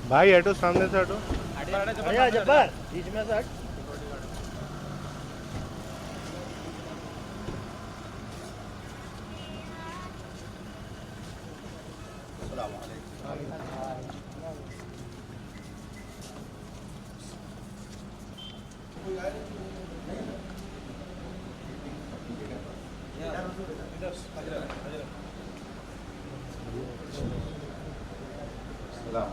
بھائی ہٹو سامنے سے ہٹو. ارے جبار بیچ میں سے ہٹ. السلام علیکم. السلام.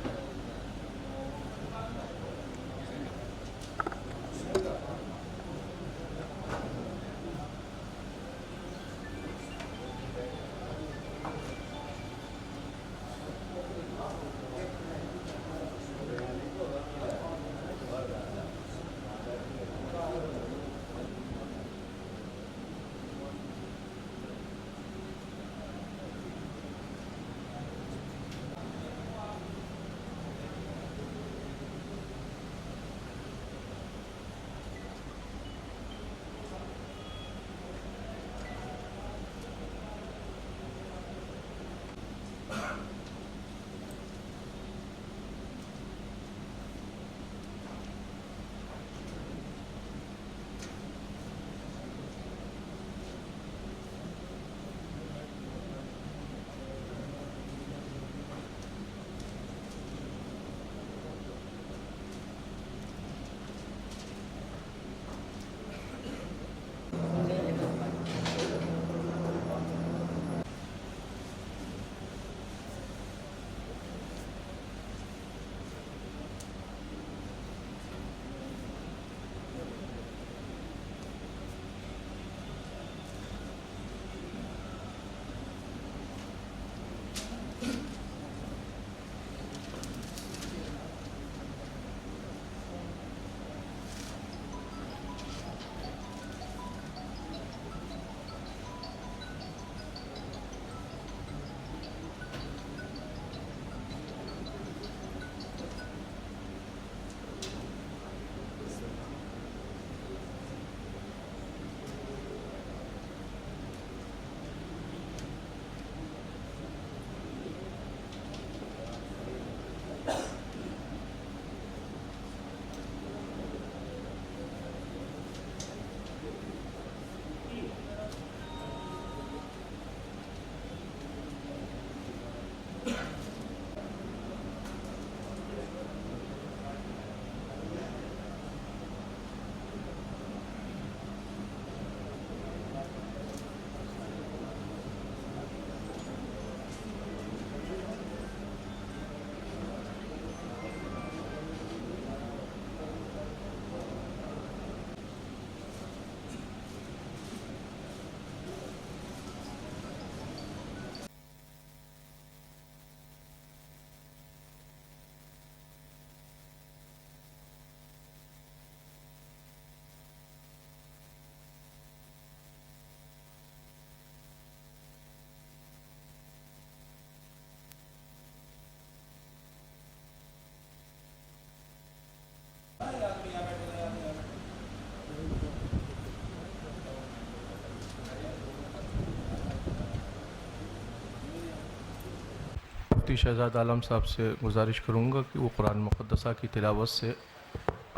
مفتی شہزاد عالم صاحب سے گزارش کروں گا کہ وہ قرآن مقدسہ کی تلاوت سے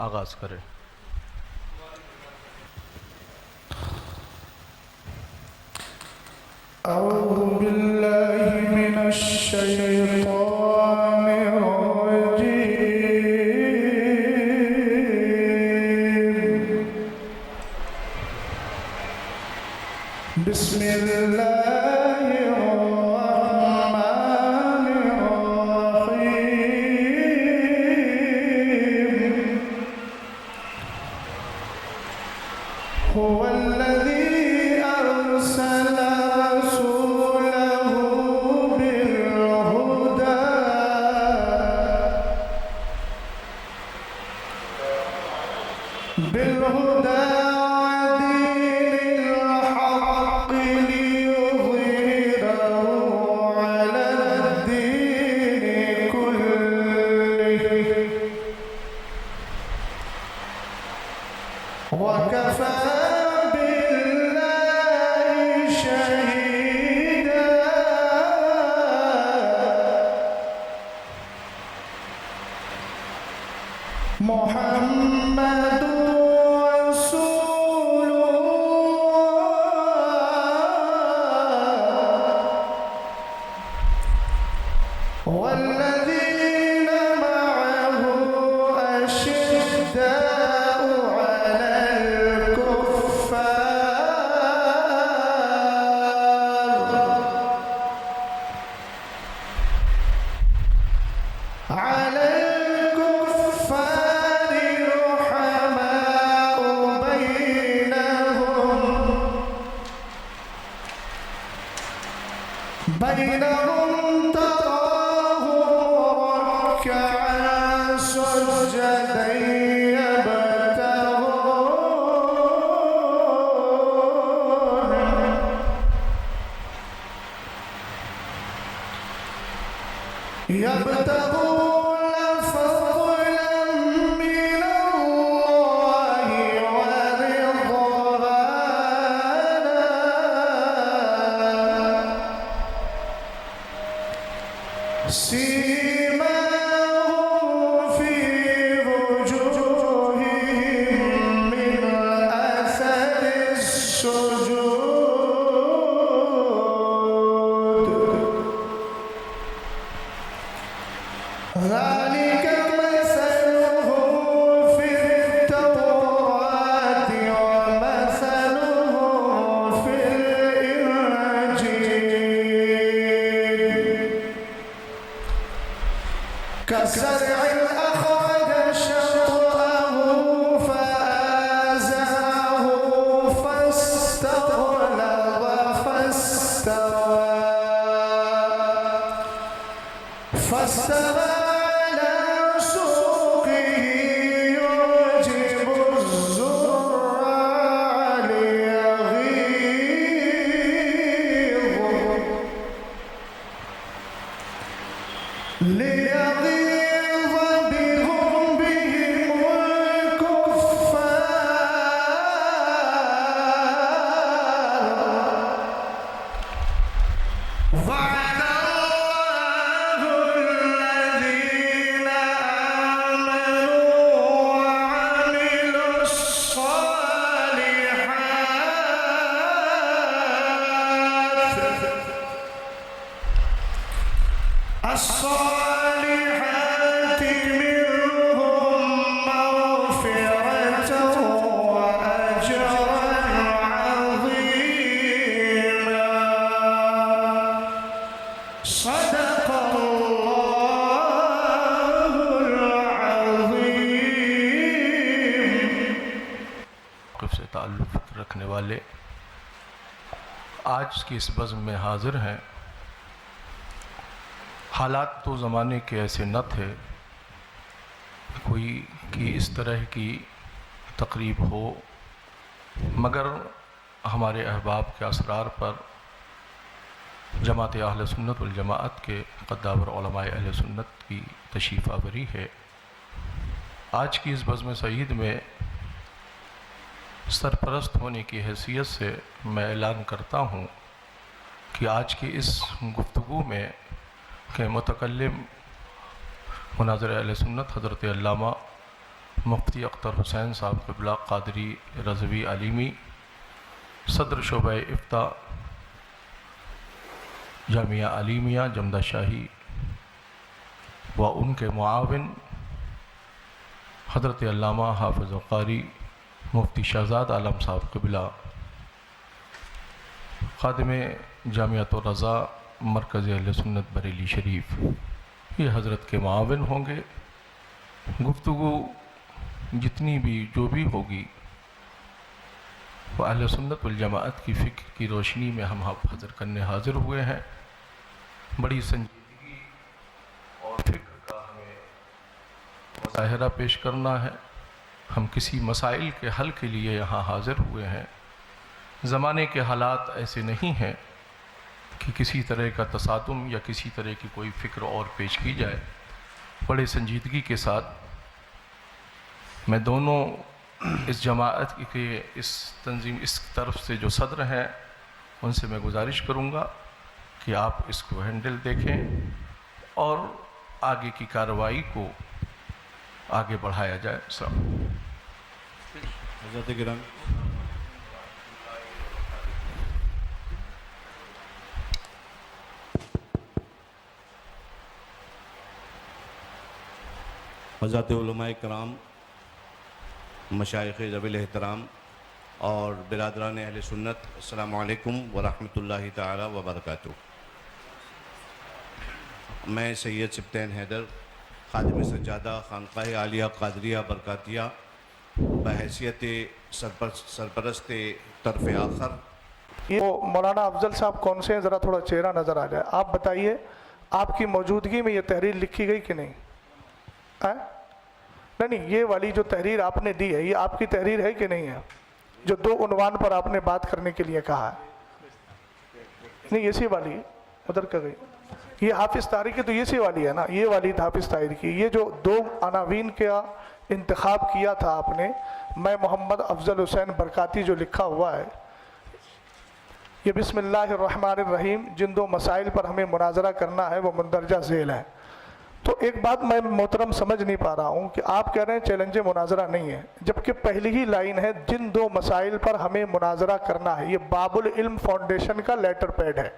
آغاز کریں. اعوذ باللہ من الشیطان الرجیم. بسم اللہ الرحمن الرحیم. هو الذي أرسل رسوله بالهدى ودين الحق ليظهره على الدين كله وكفى بالله شهيدا. محمد رسول الله والذين معه أشداء على الكفار رحماء بينهم تراهم ركعا سجدا يبتغون فضلا من الله ورضوانا سيماهم في وجوههم من أثر السجود ذلك مثلهم في التوراة ومثلهم في الإنجيل كزرع أخرج شطأه فآزره فاستغلظ فاستوى على سوقه يعجب الزراع ليغيظ بهم الكفار وعد الله الذين آمنوا وعملوا الصالحات منهم مغفرة وأجرا عظيما صدق الله العظيم. موقف سے تعلق رکھنے والے آج کی اس بزم میں حاضر ہیں. حالات تو زمانے کے ایسے نہ تھے کوئی کہ اس طرح کی تقریب ہو، مگر ہمارے احباب کے اسرار پر جماعت اہل سنت والجماعت کے قدابر علماء اہل سنت کی تشریف آوری ہے. آج کی اس بزم سعید میں سرپرست ہونے کی حیثیت سے میں اعلان کرتا ہوں کہ آج کی اس گفتگو میں کہ متکلم مناظر اہل سنت حضرت علامہ مفتی اختر حسین صاحب قبلہ قادری رضوی علیمی، صدر شعبہ افتاء جامعہ علیمیہ جمدہ شاہی، و ان کے معاون حضرت علامہ حافظ و قاری مفتی شہزاد عالم صاحب قبلہ، خادم جامعۃ الرضا مرکز اہل سنت بریلی شریف، یہ حضرت کے معاون ہوں گے. گفتگو جتنی بھی جو بھی ہوگی وہ اہل سنت والجماعت کی فکر کی روشنی میں ہم حاضر کرنے حاضر ہوئے ہیں. بڑی سنجیدگی اور فکر کا ہمیں مظاہرہ پیش کرنا ہے. ہم کسی مسائل کے حل کے لیے یہاں حاضر ہوئے ہیں. زمانے کے حالات ایسے نہیں ہیں کہ کسی طرح کا تصادم یا کسی طرح کی کوئی فکر اور پیش کی جائے. بڑے سنجیدگی کے ساتھ میں دونوں اس جماعت کے اس تنظیم اس طرف سے جو صدر ہیں ان سے میں گزارش کروں گا کہ آپ اس کو ہینڈل دیکھیں اور آگے کی کارروائی کو آگے بڑھایا جائے. السلام. حضرت گرامی حضرات علماء کرام، مشائخ ذوی الاحترام اور برادران اہل سنت، السلام علیکم ورحمۃ اللہ تعالی وبرکاتہ. میں سید سبطین حیدر، خادم سجادہ، خانقاہ عالیہ قادریہ برکاتیہ، بحیثیت سرپرست طرف آخر. وہ مولانا افضل صاحب کون سے ہیں؟ ذرا تھوڑا چہرہ نظر آ جائے. آپ بتائیے، آپ کی موجودگی میں یہ تحریر لکھی گئی کہ نہیں؟ نہیں، یہ والی جو تحریر آپ نے دی ہے یہ آپ کی تحریر ہے کہ نہیں ہے؟ جو 2 عنوان پر آپ نے بات کرنے کے لیے کہا ہے. نہیں، اسی والی ادھر کا گئی. یہ حافظ طاہری کی تو اسی والی ہے نا، یہ والی حافظ طاہری کی. یہ جو 2 عناوین کا انتخاب کیا تھا آپ نے، میں محمد افضل حسین برکاتی جو لکھا ہوا ہے، یہ بسم اللہ الرحمن الرحیم، جن 2 مسائل پر ہمیں مناظرہ کرنا ہے وہ مندرجہ ذیل ہے. تو ایک بات میں محترم سمجھ نہیں پا رہا ہوں کہ آپ کہہ رہے ہیں چیلنج مناظرہ نہیں ہے، جبکہ پہلی ہی لائن ہے جن 2 مسائل پر ہمیں مناظرہ کرنا ہے. یہ باب العلم فاؤنڈیشن کا لیٹر پیڈ ہے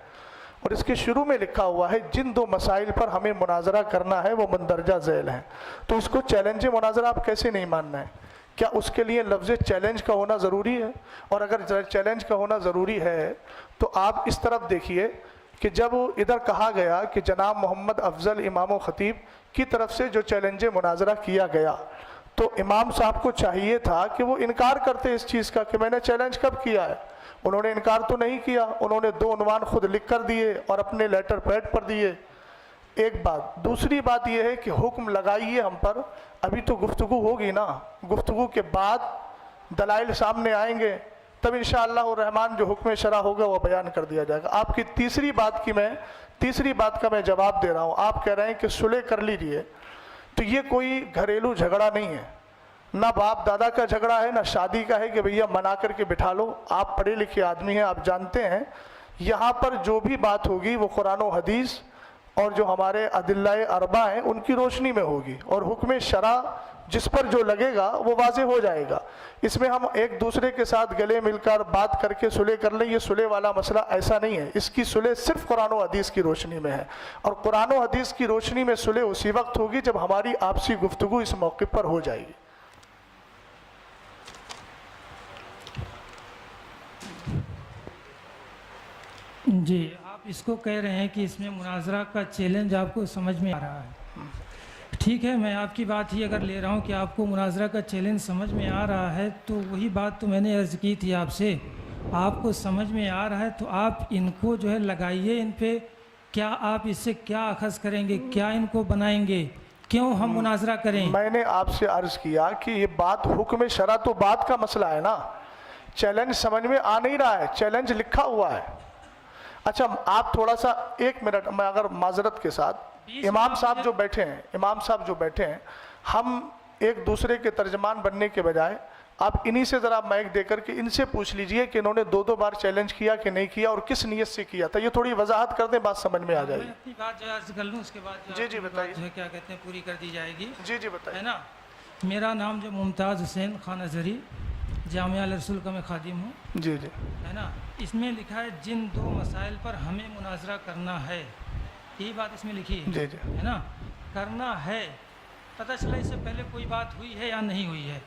اور اس کے شروع میں لکھا ہوا ہے جن 2 مسائل پر ہمیں مناظرہ کرنا ہے وہ مندرجہ ذیل ہیں. تو اس کو چیلنج مناظرہ آپ کیسے نہیں ماننا ہے؟ کیا اس کے لیے لفظ چیلنج کا ہونا ضروری ہے؟ اور اگر چیلنج کا ہونا ضروری ہے تو آپ اس طرف دیکھیے کہ جب ادھر کہا گیا کہ جناب محمد افضل امام و خطیب کی طرف سے جو چیلنج مناظرہ کیا گیا، تو امام صاحب کو چاہیے تھا کہ وہ انکار کرتے اس چیز کا کہ میں نے چیلنج کب کیا ہے. انہوں نے انکار تو نہیں کیا، انہوں نے 2 عنوان خود لکھ کر دیے اور اپنے لیٹر پیڈ پر دیے. ایک بات. دوسری بات یہ ہے کہ حکم لگائیے ہم پر. ابھی تو گفتگو ہوگی نا، گفتگو کے بعد دلائل سامنے آئیں گے، تب انشاءاللہ الرحمن جو حکم شرع ہوگا وہ بیان کر دیا جائے گا. آپ کی تیسری بات کا میں جواب دے رہا ہوں. آپ کہہ رہے ہیں کہ صلح کر لیجئے، تو یہ کوئی گھریلو جھگڑا نہیں ہے، نہ باپ دادا کا جھگڑا ہے، نہ شادی کا ہے کہ بھیا منا کر کے بٹھا لو. آپ پڑھے لکھے آدمی ہیں، آپ جانتے ہیں یہاں پر جو بھی بات ہوگی وہ قرآن و حدیث اور جو ہمارے ادلہ اربع ہیں ان کی روشنی میں ہوگی، اور حکم شرع جس پر جو لگے گا وہ واضح ہو جائے گا. اس میں ہم ایک دوسرے کے ساتھ گلے مل کر بات کر کے صلح کر لیں، یہ صلح والا مسئلہ ایسا نہیں ہے. اس کی صلح صرف قرآن و حدیث کی روشنی میں ہے، اور قرآن و حدیث کی روشنی میں صلح اسی وقت ہوگی جب ہماری آپسی گفتگو اس موقع پر ہو جائے گی. جی، آپ اس کو کہہ رہے ہیں کہ اس میں مناظرہ کا چیلنج آپ کو سمجھ میں آ رہا ہے. ٹھیک ہے، میں آپ کی بات ہی اگر لے رہا ہوں کہ آپ کو مناظرہ کا چیلنج سمجھ میں آ رہا ہے، تو وہی بات تو میں نے عرض کی تھی آپ سے. آپ کو سمجھ میں آ رہا ہے تو آپ ان کو جو ہے لگائیے ان پہ. کیا آپ اس سے کیا اخذ کریں گے؟ کیا ان کو بنائیں گے؟ کیوں ہم مناظرہ کریں؟ میں نے آپ سے عرض کیا کہ یہ بات حکم شرع تو بات کا مسئلہ ہے نا، چیلنج سمجھ میں آ نہیں رہا ہے، چیلنج لکھا ہوا ہے. اچھا، آپ تھوڑا سا 1 منٹ، میں اگر معذرت کے ساتھ، امام صاحب جو بیٹھے ہیں، ہم ایک دوسرے کے ترجمان بننے کے بجائے آپ انہی سے ذرا مائک دے کر کے ان سے پوچھ لیجئے کہ انہوں نے 2 بار چیلنج کیا کہ نہیں کیا اور کس نیت سے کیا تھا. یہ تھوڑی وضاحت کر دیں، بات سمجھ میں آ جائے گی. میں اپنی بات جو عرض کر لوں، اس کے بعد جی بتائیے. جو ہے کیا کہتے ہیں پوری کر دی جائے گی. جی بتائیے. ہے نا، میرا نام جو ممتاز حسین خان ازہری، جامعہ الرسول کا میں خادم ہوں. جی ہے نا، اس میں لکھا ہے جن 2 مسائل پر ہمیں مناظرہ کرنا ہے، یہی بات اس میں لکھی ہے. جی ہے نا، کرنا ہے. پتہ چلا اس سے پہلے کوئی بات ہوئی ہے یا نہیں ہوئی ہے.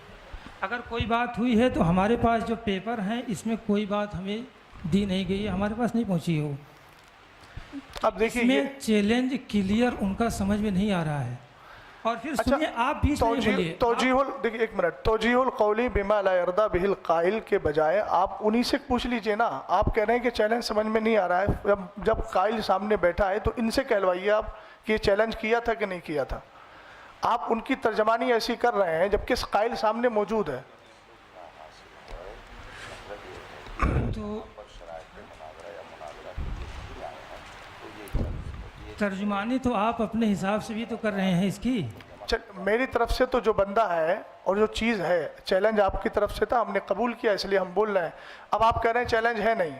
اگر کوئی بات ہوئی ہے تو ہمارے پاس جو پیپر ہیں اس میں کوئی بات ہمیں دی نہیں گئی ہے، ہمارے پاس نہیں پہنچی ہو. اب دیکھیے، اس میں چیلنج کلیئر ان کا سمجھ میں نہیں آ رہا ہے. اور پھر سنیے، آپ بیچ میں بولیے. دیکھیے 1 منٹ، توجیہ القولی بما لا یرضی بہ القائل کے بجائے آپ انہی سے پوچھ لیجئے نا. آپ کہہ رہے ہیں کہ چیلنج سمجھ میں نہیں آ رہا ہے، جب قائل سامنے بیٹھا ہے تو ان سے کہلوائیے آپ کہ یہ چیلنج کیا تھا کہ نہیں کیا تھا. آپ ان کی ترجمانی ایسی کر رہے ہیں جبکہ قائل سامنے موجود ہے. تو ترجمانی تو آپ اپنے حساب سے بھی تو کر رہے ہیں اس کی. میری طرف سے تو جو بندہ ہے اور جو چیز ہے، چیلنج آپ کی طرف سے تھا، ہم نے قبول کیا، اس لیے ہم بول رہے ہیں. اب آپ کہہ رہے ہیں چیلنج ہے نہیں،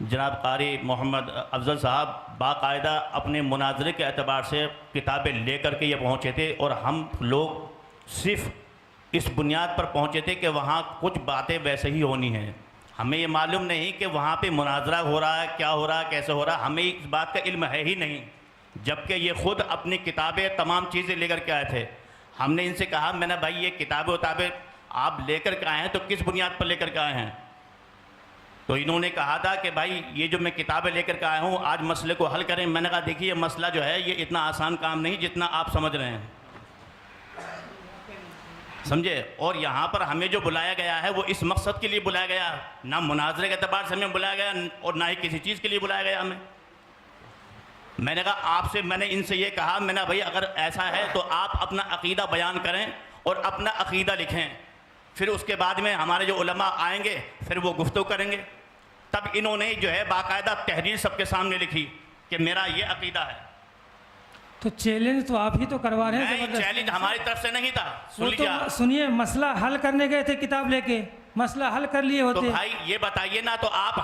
جناب قاری محمد افضل صاحب باقاعدہ اپنے مناظرے کے اعتبار سے کتابیں لے کر کے یہ پہنچے تھے، اور ہم لوگ صرف اس بنیاد پر پہنچے تھے کہ وہاں کچھ باتیں ویسے ہی ہونی ہیں. ہمیں یہ معلوم نہیں کہ وہاں پہ مناظرہ ہو رہا ہے، کیا ہو رہا ہے، کیسے ہو رہا ہے، ہمیں اس بات کا علم ہے ہی نہیں، جبکہ یہ خود اپنی کتابیں تمام چیزیں لے کر کے آئے تھے. ہم نے ان سے کہا، میں نے بھائی یہ کتابیں آپ لے کر کے آئے ہیں تو کس بنیاد پر لے کر کے آئے ہیں؟ تو انہوں نے کہا تھا کہ بھائی یہ جو میں کتابیں لے کر کے آیا ہوں آج مسئلے کو حل کریں. میں نے کہا دیکھیے یہ مسئلہ جو ہے یہ اتنا آسان کام نہیں جتنا آپ سمجھ رہے ہیں، سمجھے. اور یہاں پر ہمیں جو بلایا گیا ہے وہ اس مقصد کے لیے بلایا گیا، نہ مناظرے کے اعتبار سے ہمیں بلایا گیا اور نہ ہی کسی چیز کے لیے بلایا گیا ہمیں. میں نے کہا آپ سے، میں نے ان سے یہ کہا، میں نے بھائی اگر ایسا ہے تو آپ اپنا عقیدہ بیان کریں اور اپنا عقیدہ لکھیں، پھر اس کے بعد میں ہمارے جو علماء آئیں گے پھر وہ گفتگو کریں گے. تب انہوں نے جو ہے باقاعدہ تحریر سب کے سامنے لکھی کہ میرا یہ عقیدہ ہے. تو چیلنج تو آپ ہی تو کروا رہے ہیں. نہیں، چیلنج ہماری طرف سے نہیں تھا. سن وہ تو لیجیے، سنیے، مسئلہ حل کرنے گئے تھے کتاب لے کے، مسئلہ حل کر لیے تو ہوتے. بھائی یہ بتائیے نا، تو آپ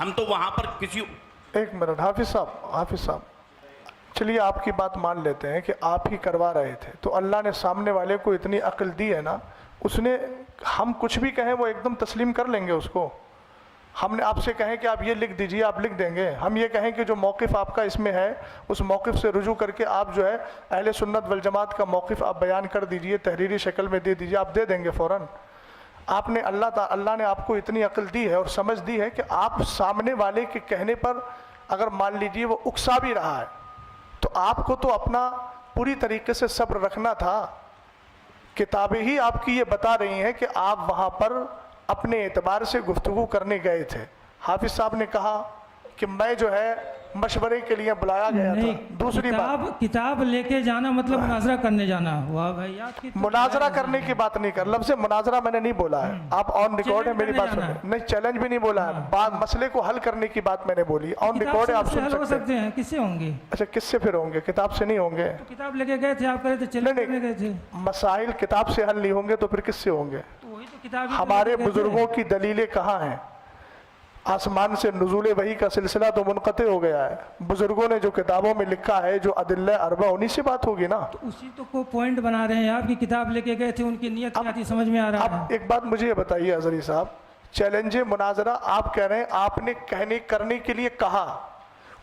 ہم تو وہاں پر کسی. ایک منٹ حافظ صاحب چلیے آپ کی بات مان لیتے ہیں کہ آپ ہی کروا رہے تھے، تو اللہ نے سامنے والے کو اتنی عقل دی ہے نا، اس نے ہم کچھ بھی کہیں وہ ایک دم تسلیم کر لیں گے اس کو. ہم نے آپ سے کہیں کہ آپ یہ لکھ دیجئے، آپ لکھ دیں گے. ہم یہ کہیں کہ جو موقف آپ کا اس میں ہے اس موقف سے رجوع کر کے آپ جو ہے اہل سنت والجماعت کا موقف آپ بیان کر دیجئے، تحریری شکل میں دے دیجئے، آپ دے دیں گے فوراً. آپ نے اللہ نے آپ کو اتنی عقل دی ہے اور سمجھ دی ہے کہ آپ سامنے والے کے کہنے پر اگر مان لیجئے وہ اکسا بھی رہا ہے تو آپ کو تو اپنا پوری طریقے سے صبر رکھنا تھا. کتابیں ہی آپ کی یہ بتا رہی ہیں کہ آپ وہاں پر اپنے اعتبار سے گفتگو کرنے گئے تھے. حافظ صاحب نے کہا کہ میں جو ہے مشورے کے لیے بلایا گیا تھا. دوسری بات، کتاب لے کے جانا مطلب مناظرہ کرنے جانا ہوا. بھائی آپ کی مناظرہ کرنے کی بات نہیں کر، لفظ مناظرہ میں نے نہیں بولا ہے، آپ آن ریکارڈ ہے، میری بات سنیں. نہیں، چیلنج بھی نہیں بولا ہے، بات مسئلے کو حل کرنے کی بات میں نے بولی. آن ریکارڈ ہے، آپ سن سکتے ہیں. کس سے ہوں گے؟ اچھا، کس سے پھر ہوں گے؟ کتاب سے نہیں ہوں گے. کتاب لے کے گئے تھے، آپ کہہ رہے تھے چیلنج کرنے گئے تھے. مسائل کتاب سے حل نہیں ہوں گے تو پھر کس سے ہوں گے؟ وہی تو کتاب. ہمارے بزرگوں کی دلیلیں کہاں ہیں؟ آسمان سے نزول وحی کا سلسلہ تو منقطع ہو گیا ہے. بزرگوں نے جو کتابوں میں لکھا ہے، جو ادلہ اربع، انہی سے بات ہوگی نا. اسی تو کو پوائنٹ بنا رہے ہیں آپ کی کتاب لے کے گئے تھے، ان کی نیت کیا تھی سمجھ میں آ رہا ہے. اب ایک بات مجھے یہ بتائیے حضری صاحب، چیلنج مناظرہ آپ کہہ رہے ہیں آپ نے کرنے کے لیے کہا،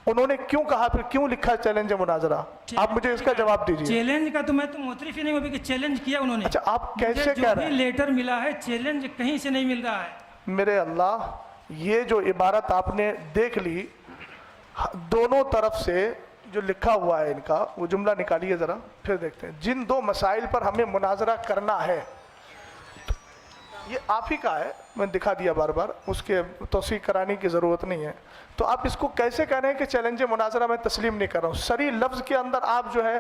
انہوں نے کیوں کہا، پھر کیوں لکھا چیلنج مناظرہ؟ آپ مجھے اس کا جواب دیجیے. چیلنج کا تو میں تو معترف ہی نہیں ہوں کہ چیلنج کیا انہوں نے. اچھا، آپ کیسے کہہ رہے ہیں؟ لیٹر ملا ہے، چیلنج کہیں سے نہیں مل رہا ہے. میرے اللہ، یہ جو عبارت آپ نے دیکھ لی، دونوں طرف سے جو لکھا ہوا ہے ان کا، وہ جملہ نکالیے ذرا، پھر دیکھتے ہیں. جن دو مسائل پر ہمیں مناظرہ کرنا ہے، یہ آپ ہی کا ہے، میں دکھا دیا بار بار، اس کے توثیق کرانے کی ضرورت نہیں ہے. تو آپ اس کو کیسے کہہ رہے ہیں کہ چیلنج مناظرہ میں تسلیم نہیں کر رہا ہوں؟ صریح لفظ کے اندر آپ جو ہے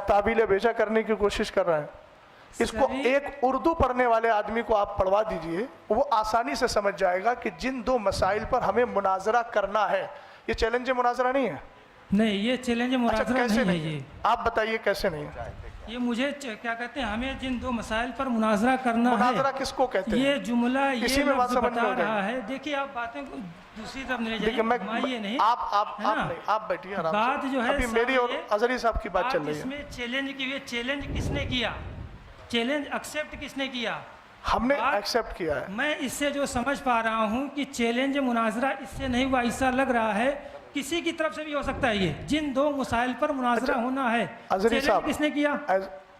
تعبیل بیجا کرنے کی کوشش کر رہے ہیں. اس کو ایک اردو پڑھنے والے آدمی کو آپ پڑھوا دیجئے، وہ آسانی سے سمجھ جائے گا کہ جن دو مسائل پر ہمیں مناظرہ کرنا ہے. یہ چیلنج مناظرہ نہیں ہے. نہیں، یہ چیلنج مناظرہ کیسے نہیں ہے. یہ آپ بتائیے کیسے نہیں ہے؟ یہ مجھے کیا کہتے ہیں، ہمیں جن دو مسائل پر مناظرہ کرنا ہے. مناظرہ کس کو کہتے ہیں؟ یہ جملہ اسی یہ میں بات لفظ سمجھ میں بتا ہو جائے گی. رہا ہے. دیکھیے آپ باتیں کو دوسری طرف نہیں لے دیکھیں، جائیں، گھمائیے نہیں. آپ بیٹھیے آرام سے. بات جو ہے ابھی میری اور اظہری صاحب کی بات چل رہی اس ہے. میں چیلنج کی ہوئی، چیلنج کس نے کیا، چیلنج ایکسیپٹ کس نے کیا؟ ہم نے ایکسیپٹ کیا ہے. میں اس سے جو سمجھ پا رہا ہوں کہ چیلنج مناظرہ اس سے نہیں ہوا، ایسا لگ رہا ہے کسی کی طرف سے بھی ہو سکتا ہے. یہ جن دو مسائل پر مناظرہ ہونا ہے، اظہری صاحب کس نے کیا؟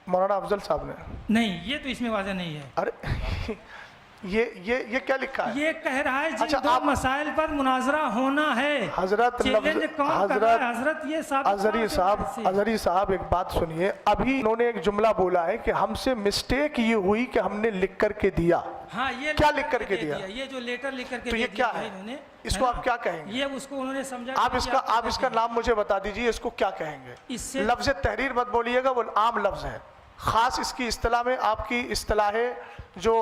مولانا افضل صاحب نے. نہیں، یہ تو اس میں واضح نہیں ہے. ارے یہ کیا لکھا ہے؟ یہ کہہ رہا ہے جن دو مسائل پر مناظرہ ہونا ہے. حضرت اظہری صاحب ایک بات سنیے. ابھی انہوں نے ایک جملہ بولا ہے کہ ہم سے مسٹیک یہ ہوئی کہ ہم نے لکھ کر کے دیا. ہاں، یہ کیا لکھ کر کے دیا؟ یہ جو لیٹر لکھ کر کے تو یہ کیا ہے؟ اس کو آپ کیا کہیں گے؟ یہ اس کو انہوں نے سمجھا. آپ اس کا نام مجھے بتا دیجئے، اس کو کیا کہیں گے؟ لفظ تحریر مت بولیے گا، وہ عام لفظ ہے. خاص اس کی اصطلاح میں، آپ کی اصطلاح جو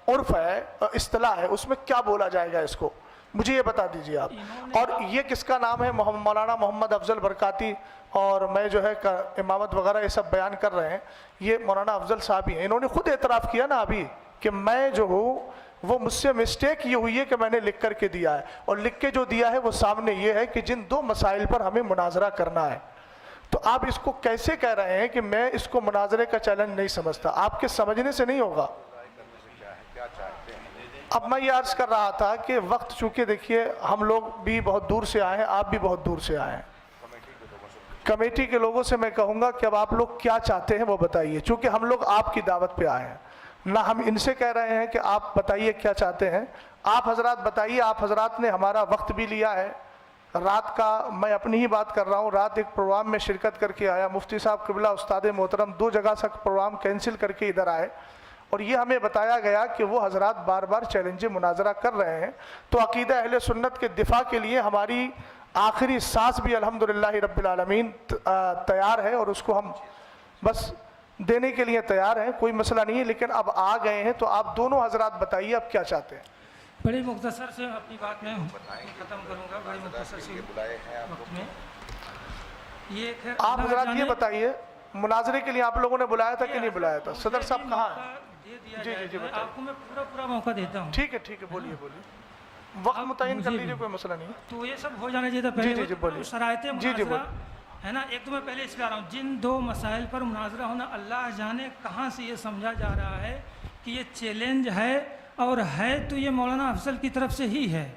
عرف ہے، اصطلاح ہے، اس میں کیا بولا جائے گا؟ اس کو مجھے یہ بتا دیجئے آپ. اور یہ کس کا نام ہے؟ مولانا محمد افضل برکاتی. اور میں جو ہے امامت وغیرہ یہ سب بیان کر رہے ہیں، یہ مولانا افضل صاحب ہی ہیں. انہوں نے خود اعتراف کیا نا ابھی کہ میں جو ہوں وہ مجھ سے مسٹیک یہ ہوئی ہے کہ میں نے لکھ کر کے دیا ہے، اور لکھ کے جو دیا ہے وہ سامنے یہ ہے کہ جن 2 مسائل پر ہمیں مناظرہ کرنا ہے، تو آپ اس کو کیسے کہہ رہے ہیں کہ میں اس کو مناظرے کا چیلنج نہیں سمجھتا؟ آپ کے سمجھنے سے نہیں ہوگا۔ اب میں یہ عرض کر رہا تھا کہ وقت چونکہ دیکھیے ہم لوگ بھی بہت دور سے آئے ہیں، آپ بھی بہت دور سے آئے ہیں، کمیٹی کے لوگوں سے میں کہوں گا کہ اب آپ لوگ کیا چاہتے ہیں وہ بتائیے، چونکہ ہم لوگ آپ کی دعوت پہ آئے ہیں، نہ ہم ان سے کہہ رہے ہیں کہ آپ بتائیے کیا چاہتے ہیں، آپ حضرات بتائیے۔ آپ حضرات نے ہمارا وقت بھی لیا ہے، رات کا میں اپنی ہی بات کر رہا ہوں، رات ایک پروگرام میں شرکت کر کے آیا، مفتی صاحب قبلہ استاد محترم 2 جگہ سے پروگرام کینسل کر کے ادھر آئے، اور یہ ہمیں بتایا گیا کہ وہ حضرات بار بار چیلنج مناظرہ کر رہے ہیں، تو عقیدہ اہل سنت کے دفاع کے لیے ہماری آخری سانس بھی الحمدللہ رب العالمین تیار ہے، اور اس کو ہم بس دینے کے لیے تیار ہیں، کوئی مسئلہ نہیں ہے، لیکن اب آ گئے ہیں تو آپ دونوں حضرات بتائیے اب کیا چاہتے ہیں۔ بڑی مختصر سے اپنی بات میں ختم کروں گا، بڑی مختصر سے وقت میں یہ آپ حضرات یہ بتائیے مناظرے کے لیے آپ لوگوں نے بلایا تھا کہ نہیں بلایا تھا؟ صدر صاحب کہاں ہیں؟ جی آپ کو میں پورا موقع دیتا ہوں۔ ٹھیک ہے بولیے وقت متعین کر لیجیے، کوئی مسئلہ نہیں ہے۔ تو یہ سب ہو جانا چاہیے تھا پہلے بولیے۔ شرائط مناظرہ ہے نا، ایک تو میں پہلے اس پہ آ رہا ہوں، جن 2 مسائل پر مناظرہ ہونا، اللہ جانے کہاں سے یہ سمجھا جا رہا ہے کہ یہ چیلنج ہے، اور ہے تو یہ مولانا افضل کی طرف سے ہی ہے،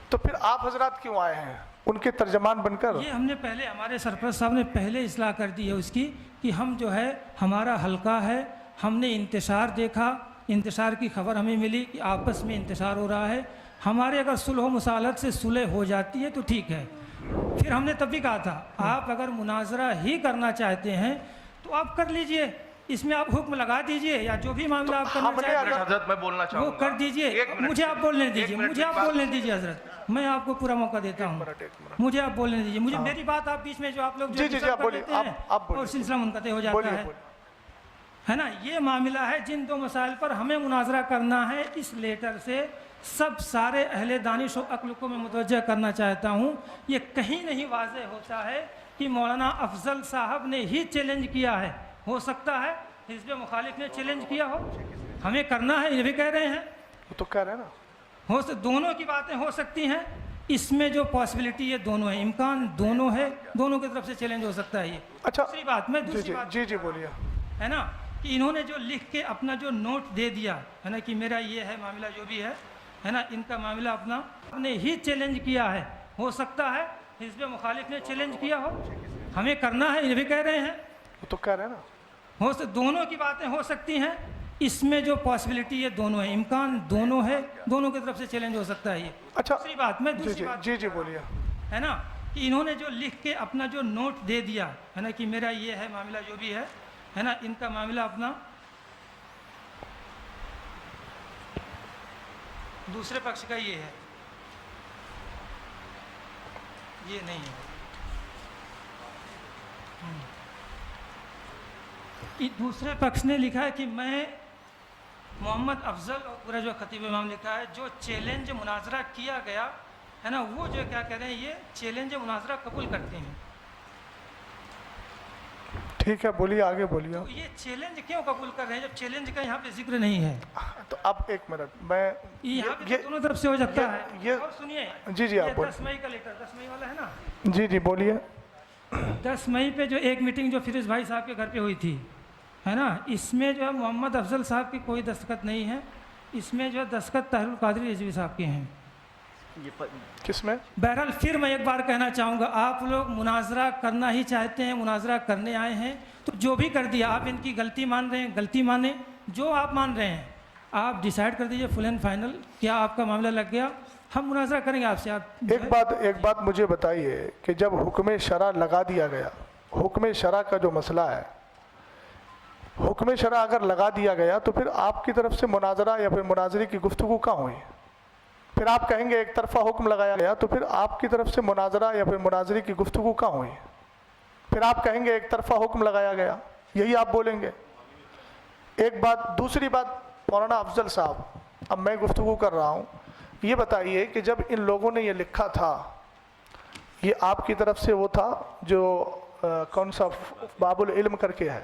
تو پھر آپ حضرات کیوں آئے ہیں ان کے ترجمان بن کر؟ یہ ہم نے پہلے ہمارے سرپرست صاحب نے پہلے اصلاح کر دی ہے اس کی، کہ ہم جو ہے ہمارا حلقہ ہے، ہم نے انتشار دیکھا، انتشار کی خبر ہمیں ملی کہ آپس میں انتشار ہو رہا ہے، ہمارے اگر صلح و مصالحت سے صلح ہو جاتی ہے تو ٹھیک ہے، پھر ہم نے تب بھی کہا تھا آپ اگر مناظرہ ہی کرنا چاہتے ہیں تو آپ کر لیجئے، اس میں آپ حکم لگا دیجئے، یا جو بھی معاملہ آپ کرنا چاہتے ہیں حضرت میں بولنا چاہوں وہ گا، کر دیجئے، مجھے آپ بولنے دیجئے، مجھے آپ بولنے دیجئے حضرت، میں آپ کو پورا موقع دیتا ہوں، مجھے آپ بولنے دیجئے، مجھے میری بات آپ بیچ میں جو آپ لوگ جو ڈسٹرب کر دیتے ہیں اور سلسلہ منقطع ہو جاتا ہے نا، یہ معاملہ ہے جن 2 مسائل پر ہمیں مناظرہ کرنا ہے۔ اس لیٹر سے سب سارے اہل دانش و عقل کو میں متوجہ کرنا چاہتا ہوں، یہ کہیں نہیں واضح ہوتا ہے کہ مولانا افضل صاحب نے ہی چیلنج کیا ہے، ہو سکتا ہے حزب مخالف نے چیلنج کیا ہو، ہمیں کرنا ہے یہ بھی کہہ رہے ہیں، وہ تو کہہ رہے ہیں نا، دونوں کی باتیں ہو سکتی ہیں، اس میں جو پاسبلٹی ہے دونوں ہیں، امکان دونوں ہے، دونوں کی طرف سے چیلنج ہو سکتا ہے یہ۔ اچھا دوسری بات میں دوسری بات جی بولیے، ہے نا، کہ انہوں نے جو لکھ کے اپنا جو نوٹ دے دیا ہے نا کہ میرا یہ ہے معاملہ جو بھی ہے نا، ان کا معاملہ اپنا نے ہی چیلنج کیا ہے، ہو سکتا ہے حزب مخالف نے چیلنج کیا ہو، ہمیں کرنا ہے یہ بھی کہہ رہے ہیں، وہ تو کہہ رہے ہیں نا، دونوں کی باتیں ہو سکتی ہیں، اس میں جو پاسبلٹی ہے دونوں ہیں، امکان دونوں ہے، دونوں کی طرف سے چیلنج ہو سکتا ہے یہ۔ اچھا دوسری بات میں دوسری بات جی بولیے، ہے نا، کہ انہوں نے جو لکھ کے اپنا جو نوٹ دے دیا ہے نا کہ میرا یہ ہے معاملہ جو بھی ہے نا، ان کا معاملہ اپنا دوسرے پکش کا یہ ہے، یہ نہیں ہے، دوسرے پکش نے لکھا ہے کہ میں محمد افضل اور پورا جو خطیب امام لکھا ہے جو چیلنج مناظرہ کیا گیا ہے نا، وہ جو کیا کہہ رہے ہیں یہ چیلنج مناظرہ قبول کرتے ہیں۔ ٹھیک ہے بولیے، آگے بولیے۔ تو یہ چیلنج کیوں قبول کر رہے ہیں جب چیلنج کا یہاں پہ ذکر نہیں ہے؟ تو اب ایک منٹ میں یہاں پہ دونوں طرف سے ہو جاتا ہے، اور سنیے جی آپ بولیے، 10 مئی کا لیٹر 10 مئی والا ہے نا، جی بولیے۔ 10 مئی پہ جو ایک میٹنگ جو فیروز بھائی صاحب کے گھر پہ ہوئی تھی ہے نا، اس میں جو ہے محمد افضل صاحب کی کوئی دستخط نہیں ہے، اس میں جو ہے دستخط طاہر القادری رضوی صاحب کے ہیں۔ کس میں؟ بہرحال پھر میں ایک بار کہنا چاہوں گا، آپ لوگ مناظرہ کرنا ہی چاہتے ہیں، مناظرہ کرنے آئے ہیں، تو جو بھی کر دیا آپ ان کی غلطی مان رہے ہیں، غلطی مانیں، جو آپ مان رہے ہیں آپ ڈیسائیڈ کر دیجئے فل اینڈ فائنل، کیا آپ کا معاملہ لگ گیا، ہم مناظرہ کریں گے آپ سے۔ آپ ایک بات مجھے بتائیے کہ جب حکم شرع لگا دیا گیا، حکم شرع کا جو مسئلہ ہے، حکم شرع اگر لگا دیا گیا تو پھر آپ کی طرف سے مناظرہ یا پھر مناظرے کی گفتگو کہاں ہوئی؟ پھر آپ کہیں گے ایک طرفہ حکم لگایا گیا، تو پھر آپ کی طرف سے مناظرہ یا پھر مناظرے کی گفتگو کہاں ہوئی؟ پھر آپ کہیں گے ایک طرفہ حکم لگایا گیا، یہی آپ بولیں گے۔ ایک بات، دوسری بات، مولانا افضل صاحب، اب میں گفتگو کر رہا ہوں، یہ بتائیے کہ جب ان لوگوں نے یہ لکھا تھا، یہ آپ کی طرف سے وہ تھا جو کون سا باب العلم کر کے ہے،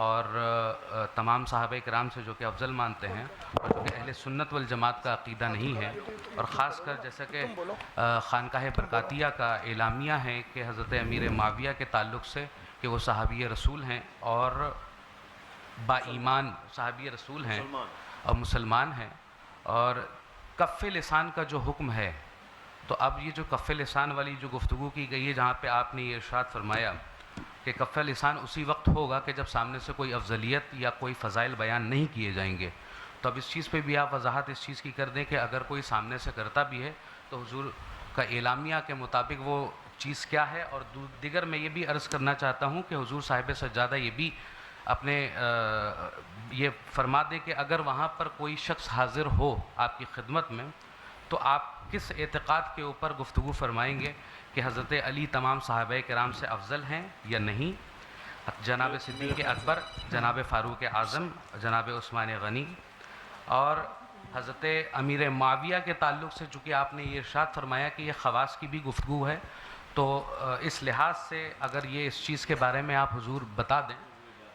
اور تمام صحابہ کرام سے جو کہ افضل مانتے ہیں اور جو کہ اہل سنت والجماعت کا عقیدہ نہیں ہے، اور خاص کر جیسا کہ خانقاہ برکاتیہ کا اعلامیہ ہے کہ حضرت امیر معاویہ کے تعلق سے کہ وہ صحابی رسول ہیں اور با ایمان صحابی رسول ہیں اور مسلمان ہیں، اور کف لسان کا جو حکم ہے، تو اب یہ جو کف لسان والی جو گفتگو کی گئی ہے جہاں پہ آپ نے یہ ارشاد فرمایا کہ کف لسان اسی وقت ہوگا کہ جب سامنے سے کوئی افضلیت یا کوئی فضائل بیان نہیں کیے جائیں گے، تو اب اس چیز پہ بھی آپ وضاحت اس چیز کی کر دیں کہ اگر کوئی سامنے سے کرتا بھی ہے تو حضور کا اعلامیہ کے مطابق وہ چیز کیا ہے، اور دیگر میں یہ بھی عرض کرنا چاہتا ہوں کہ حضور صاحب سجادہ یہ بھی اپنے یہ فرما دیں کہ اگر وہاں پر کوئی شخص حاضر ہو آپ کی خدمت میں تو آپ کس اعتقاد کے اوپر گفتگو فرمائیں گے کہ حضرت علی تمام صحابہ کرام سے افضل ہیں یا نہیں، جناب صدیق اکبر، جناب فاروق اعظم، جناب عثمان غنی، اور حضرت امیر معاویہ کے تعلق سے چونکہ آپ نے یہ ارشاد فرمایا کہ یہ خواص کی بھی گفتگو ہے، تو اس لحاظ سے اگر یہ اس چیز کے بارے میں آپ حضور بتا دیں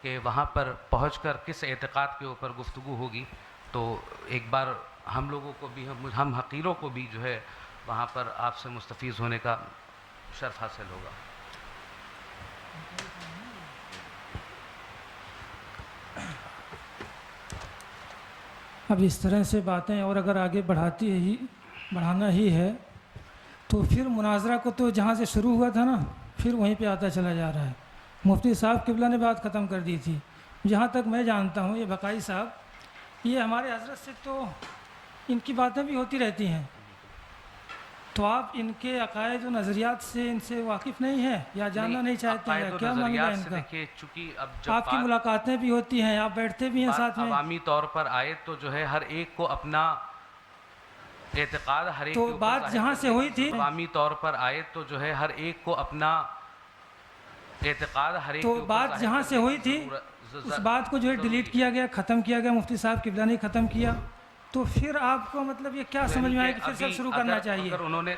کہ وہاں پر پہنچ کر کس اعتقاد کے اوپر گفتگو ہوگی، تو ایک بار ہم لوگوں کو بھی ہم حقیروں کو بھی جو ہے وہاں پر آپ سے مستفیض ہونے کا شرف حاصل ہوگا۔ اب اس طرح سے باتیں اور اگر آگے بڑھانا ہی ہے تو پھر مناظرہ کو تو جہاں سے شروع ہوا تھا نا پھر وہیں پہ آتا چلا جا رہا ہے۔ مفتی صاحب قبلہ نے بات ختم کر دی تھی، جہاں تک میں جانتا ہوں یہ بقائی صاحب یہ ہمارے حضرت سے تو ان کی باتیں بھی ہوتی رہتی ہیں، تو آپ ان کے عقائد و نظریات سے ان سے واقف نہیں ہیں یا جاننا نہیں چاہتے ہیں؟ کیا معاملہ ہے ان کا؟ چونکہ اب جب آپ کی ملاقاتیں بھی ہوتی ہیں، آپ بیٹھتے بھی ہیں ساتھ میں، عوامی طور پر آئے تو جو ہے ہر ایک کو اپنا اعتقاد ہر ایک تو بات جہاں سے ہوئی تھی عوامی طور پر آئے تو جو ہے ہر ایک کو اپنا اعتقاد ہر ایک تو بات جہاں سے ہوئی تھی اس بات کو جو ہے ڈیلیٹ کیا گیا، ختم کیا گیا، مفتی صاحب قبلہ نے ختم کیا، تو پھر آپ کو مطلب یہ کیا سمجھ میں آئے کہ پھر سے شروع کرنا چاہیے؟ اگر انہوں نے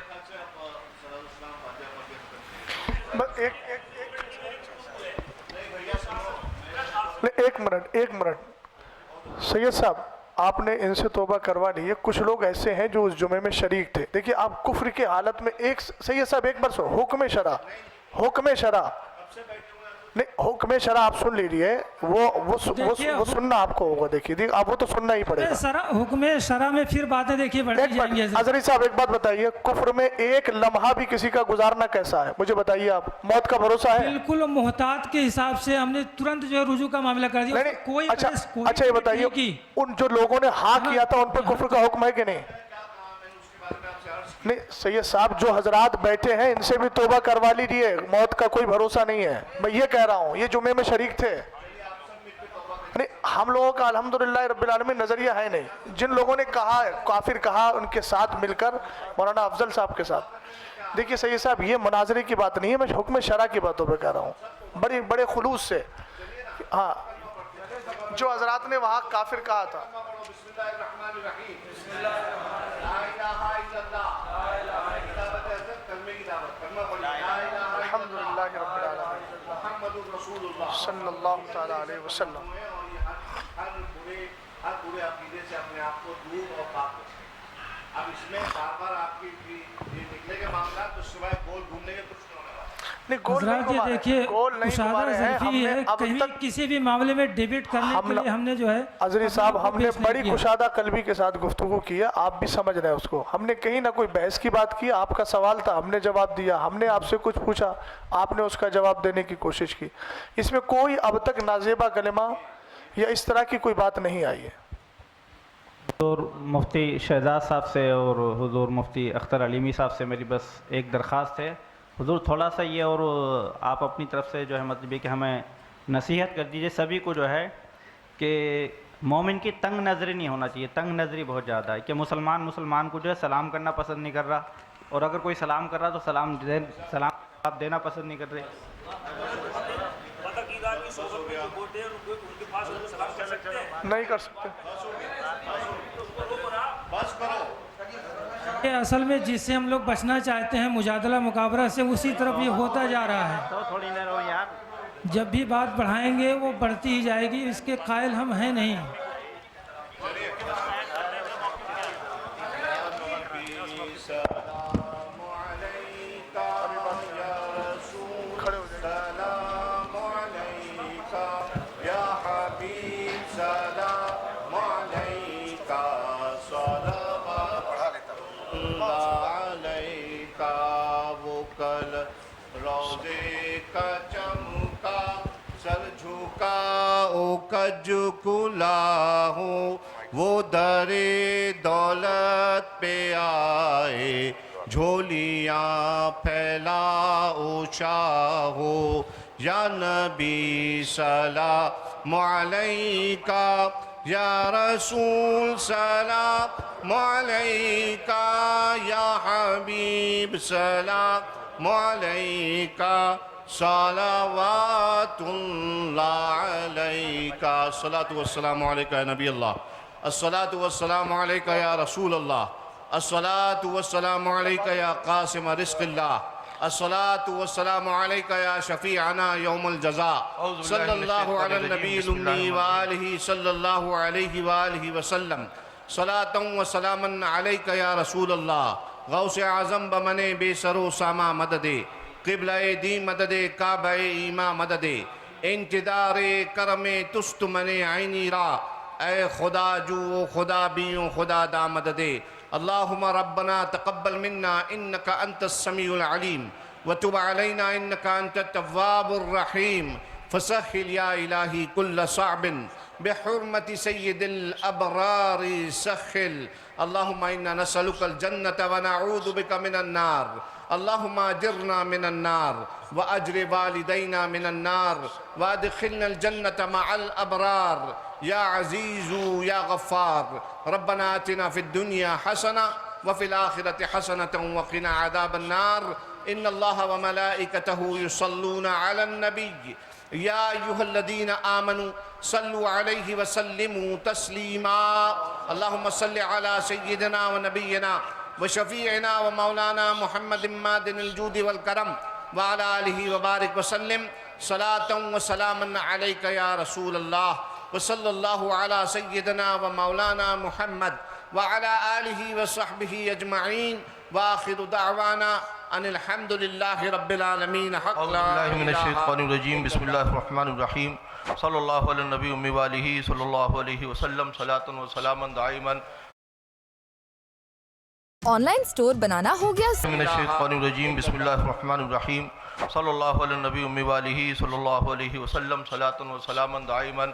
ایک منٹ سید صاحب، آپ نے ان سے توبہ کروا لی ہے، کچھ لوگ ایسے ہیں جو اس جمعے میں شریک تھے۔ دیکھیے آپ کفر کی حالت میں سید صاحب ایک بار حکم شرع نہیں، حکم شرع آپ سن لیجیے، وہ سننا آپ کو ہوگا، دیکھیے آپ وہ تو سننا ہی پڑے گا۔ حکم شرع میں پھر باتیں دیکھیے بڑھتی جائیں گی۔ حضرت صاحب ایک بات بتائیے، کفر میں ایک لمحہ بھی کسی کا گزارنا کیسا ہے؟ مجھے بتائیے، آپ موت کا بھروسہ ہے؟ بالکل محتاط کے حساب سے ہم نے ترنت جو ہے رجوع کا معاملہ کر دیا۔ اچھا یہ بتائیے، ان جو لوگوں نے ہاں کیا تھا ان پہ کفر کا حکم ہے کہ نہیں؟ نہیں سید صاحب، جو حضرات بیٹھے ہیں ان سے بھی توبہ کروا لیجیے، موت کا کوئی بھروسہ نہیں ہے، میں یہ کہہ رہا ہوں، یہ جمعے میں شریک تھے۔ نہیں ہم لوگوں کا الحمدللہ رب العالمین نظریہ ہے نہیں، جن لوگوں نے کہا کافر کہا ان کے ساتھ مل کر مولانا افضل صاحب کے ساتھ، دیکھیے سید صاحب یہ مناظرے کی بات نہیں ہے، میں حکم شرع کی باتوں پہ کہہ رہا ہوں بڑے خلوص سے۔ ہاں جو حضرات نے وہاں کافر کہا تھا، الحمدللہ رب العالمین صلی اللہ تعالیٰ علیہ وسلم۔ ہر برے عقیدے سے اپنے آپ کو دور اور پاک رکھیں۔ اب اس میں بار بار آپ کی یہ نکلے کے معاملات تو سوائے گول گھومنے کے کچھ حضرات یہ دیکھیے مشاہدہ ظرفی ہے، کہیں کسی بھی معاملے میں ڈیبیٹ کرنے کے لیے ہم نے جو ہے حضرت صاحب ہم نے بڑی کشادہ قلبی کے ساتھ گفتگو کی ہے، آپ بھی سمجھ رہے ہیں اس کو، ہم نے کہیں نہ کوئی بحث کی بات کی، آپ کا سوال تھا ہم نے جواب دیا، ہم نے آپ سے کچھ پوچھا آپ نے اس کا جواب دینے کی کوشش کی، اس میں کوئی اب تک نازیبہ کلمہ یا اس طرح کی کوئی بات نہیں آئی ہے۔ حضور مفتی شہزاد صاحب سے اور حضور مفتی اختر علیمی صاحب سے میری بس ایک درخواست ہے، حضور تھوڑا سا یہ اور آپ اپنی طرف سے جو ہے مطلب یہ کہ ہمیں نصیحت کر دیجئے سبھی کو جو ہے کہ مومن کی تنگ نظری نہیں ہونا چاہیے، تنگ نظری بہت زیادہ ہے کہ مسلمان کو جو ہے سلام کرنا پسند نہیں کر رہا، اور اگر کوئی سلام کر رہا تو سلام آپ دینا پسند نہیں کر رہے۔ نہیں کر سکتے، اصل میں جس سے ہم لوگ بچنا چاہتے ہیں مجادلہ مقابلہ سے، اسی طرف یہ ہوتا جا رہا ہے۔ تو تھوڑی دیر ہو یار، جب بھی بات بڑھائیں گے وہ بڑھتی ہی جائے گی، اس کے قائل ہم ہیں نہیں۔ کج کلا ہو وہ در دولت پہ آئے، جھولیاں پھیلاؤ شاہو، یا نبی سلام علیکہ، یا رسول سلام علیکہ، یا حبیب سلام علیکہ، صلوات اللہ علیکہ، الصلاۃ والسلام علیکہ یا نبی اللہ، الصلاۃ والسلام علیکہ یا رسول اللہ، الصلاۃ والسلام علیکہ یا قاسم رزق اللہ، الصلاۃ والسلام علیکہ یا شفیعنا یوم الجزاء، صلی اللہ علی النبی الامی وآلہ صلی اللہ علیہ وآلہ وسلم، صلاۃ و سلاما علیکہ یا رسول اللہ، غوث اعظم بمن بے سر و ساما مدد، قبلہ دی مدد، کعبہ ایما مدد، انتدار کرم تست من عینی را، اے خدا جو خدا بیوں خدا دا مدد، اللہم ربنا تقبل منا انکا انت السمیع العلیم وتب علینا انکا انت التواب الرحیم، فسہل یا الہی کل صعب بحرمت سید الابرار سخل، اللہم انا نسألک الجنة ونعوذ بک من النار، اللہم اجرنا من النار واجر والدینا من النار وادخلنا الجنة مع الابرار یا عزیز یا غفار، ربنا آتنا فی الدنیا حسنہ وفی الآخرة حسنة وقنا عذاب النار، ان اللہ وملائکتہ یصلون علی النبی یا ایہا الذین آمنوا صلوا علیہ وسلموا تسلیما، اللہم صل علی سیدنا ونبینا وشفیعنا ومولانا محمد مادن الجود والکرم وعلى آلہ وبارک وسلم، صلاة وسلاما علیکہ یا رسول اللہ، وصلی اللہ علی سیدنا ومولانا محمد وعلى آلہ وصحبہ اجمعین، وآخر دعوانا ان الحمدللہ رب العالمین، حق لا اللہ من الشیطان الرجیم، بسم اللہ الرحمن الرحیم، صلی اللہ علی النبی امی وآلہ صلی اللہ علیہ وسلم، صلاۃ و سلاما دائما۔ آن لائن سٹور بنانا ہو گیا؟ من الشیطان الرجیم، بسم اللہ الرحمن الرحیم، صلی اللہ علی النبی امی وآلہ صلی اللہ علیہ وسلم، صلاۃ و سلاما دائما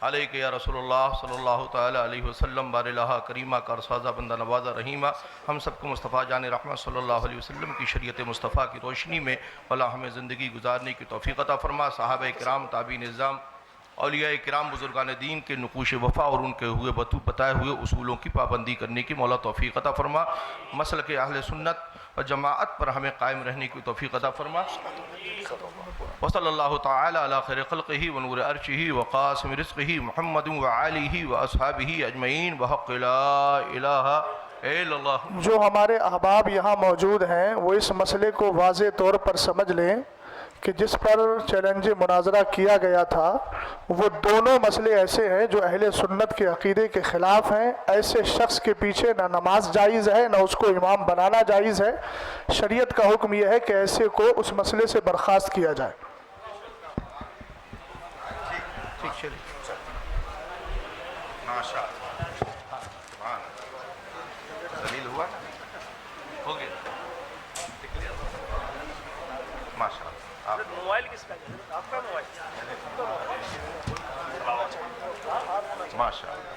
علیکہ یا رسول اللہ صلی اللہ تعالی علیہ وسلم، بار الہ کریمہ کا رسازہ بندہ نوازہ رحیمہ، ہم سب کو مصطفیٰ جان رحمت صلی اللہ علیہ وسلم کی شریعت مصطفیٰ کی روشنی میں اللہ ہمیں زندگی گزارنے کی توفیق عطا فرما، صحابہ کرام، تابعین نظام، اولیاء کرام، بزرگان دین کے نقوش وفا اور ان کے ہوئے بتائے ہوئے اصولوں کی پابندی کرنے کی مولا توفیق عطا فرما، مسلک اہل سنت و جماعت پر ہمیں قائم رہنے کی توفیق عطا فرما، وصلی اللہ تعالی علی خیر خلقہ ونور عرشہ وقاسم رزقہ محمد وآلہ واصحابہ اجمعین بحق لا الہ الا اللہ۔ جو ہمارے احباب یہاں موجود ہیں وہ اس مسئلے کو واضح طور پر سمجھ لیں کہ جس پر چیلنج مناظرہ کیا گیا تھا وہ دونوں مسئلے ایسے ہیں جو اہل سنت کے عقیدے کے خلاف ہیں، ایسے شخص کے پیچھے نہ نماز جائز ہے نہ اس کو امام بنانا جائز ہے، شریعت کا حکم یہ ہے کہ ایسے کو اس مسئلے سے برخاست کیا جائے۔ ٹھیک چلیے، ماشاء اللہ، دلیل ہوا نا، ہو گیا، ماشاء اللہ۔ موبائل کس کا ہے؟ آپ کا موبائل؟ ماشاء اللہ۔